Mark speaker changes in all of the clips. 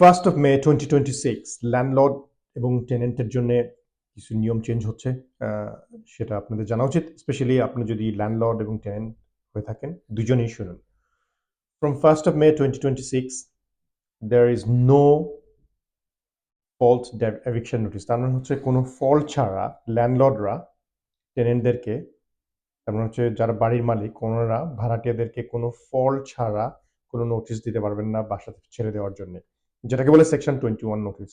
Speaker 1: 1st of May 2026 landlord এবং টেনেন্টের জন্য কিছু নিয়ম চেঞ্জ হচ্ছে। সেটা আপনাদের জানা উচিত, স্পেশালি আপনি যদি ল্যান্ডলর্ড এবং টেনেন্ট হয়ে থাকেন, দুজনেই শুনুন। From 1st of May 2026 there is no fault eviction notice। তার মানে হচ্ছে কোনো ফল্ট ছাড়া ল্যান্ডলর্ডরা টেনেন্টদেরকে, তার মানে হচ্ছে যারা বাড়ির মালিক ওনারা ভাড়াটিয়াদেরকে কোনো ফল্ট ছাড়া কোনো নোটিশ দিতে পারবেন না বাসা থেকে ছেড়ে দেওয়ার জন্য, যেটাকে বলে সেকশন 21 নোটিশ।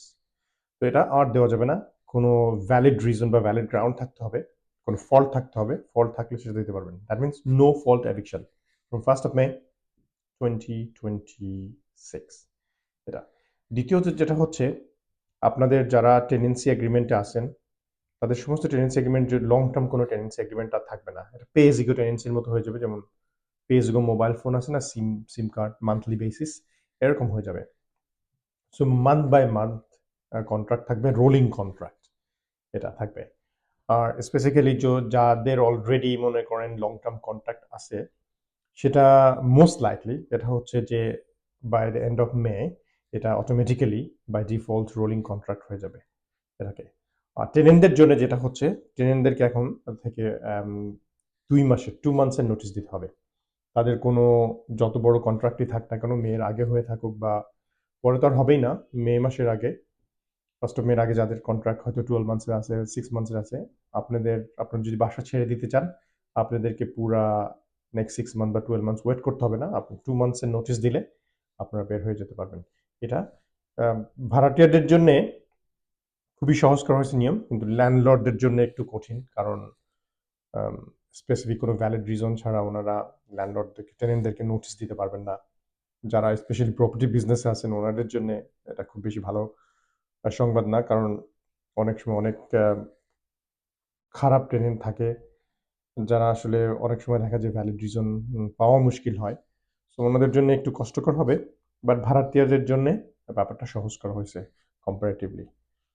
Speaker 1: তো এটা আর দেওয়া যাবে না। কোনো ভ্যালিড রিজন বা ভ্যালিড গ্রাউন্ড থাকতে হবে, কোনো ফল্ট থাকতে হবে, ফল্ট থাকলে সেটা দিতে পারবেন। That means no fault eviction from 1st of May 2026। এটা দ্বিতীয়ত যেটা হচ্ছে, আপনাদের যারা টেনেন্সি এগ্রিমেন্টে আছেন তাদের সমস্ত টেনেন্সি এগ্রিমেন্ট, যে লং টার্ম কোনো টেনেন্সি এগ্রিমেন্ট আর থাকবে না। এটা পে এজ ইগো টেনেন্সির মতো হয়ে যাবে। যেমন pay as you go mobile phone আছে না, সিম কার্ড মান্থলি বেসিস, এরকম হয়ে যাবে। So month by month contract থাকবে, রোলিং কন্ট্রাক্ট এটা থাকবে। আর স্পেসিক্যালি যাদের অলরেডি মনে করেন লং টার্ম কন্ট্রাক্ট আছে, সেটা মোস্ট লাইকলি এটা হচ্ছে যে by the end of May এটা automatically by default rolling contract হয়ে যাবে এটাকে। আর টেনেন্টদের জন্য যেটা হচ্ছে, টেনেন্টদেরকে এখন থেকে 2 মান্থসের নোটিশ দিতে হবে। তাদের কোনো যত বড় কন্ট্রাক্টই থাক না কেন, মেয়ের আগে হয়ে থাকুক বা পরে তো আর হবেই না, মে মাসের আগে, 1st of May আগে যাদের কন্ট্রাক্ট হয়তো 12 মান্থসের আছে, 6 মান্থসের আছে, আপনারা যদি বাসা ছেড়ে দিতে চান, আপনাদেরকে পুরা নেক্সট 6 মান্থ বা 12 মান্থস ওয়েট করতে হবে না। আপনি 2 মান্থসের নোটিশ দিলে আপনারা বের হয়ে যেতে পারবেন। এটা ভাড়াটিয়াদের জন্য খুবই সহজ করা হয়েছে নিয়ম, কিন্তু ল্যান্ডলর্ডদের জন্য একটু কঠিন, কারণ স্পেসিফিক কোনো ভ্যালিড রিজন ছাড়া ওনারা ল্যান্ডলর্ডদেরকে, টেনেন্টদেরকে নোটিশ দিতে পারবেন না। যারা স্পেশালি প্রপার্টি বিজনেসে আছেন ওনাদের জন্য এটা খুব বেশি ভালো সংবাদ না, কারণ অনেক সময় অনেক খারাপ টেনেন্ট থাকে যারা আসলে অনেক সময় দেখা যায় ভ্যালিড রিজন পাওয়া মুশকিল হয়। সো ওনাদের জন্য একটু কষ্টকর হবে, বাট ভাড়াটিয়াদের জন্য ব্যাপারটা সহজ করা হয়েছে কম্পারেটিভলি।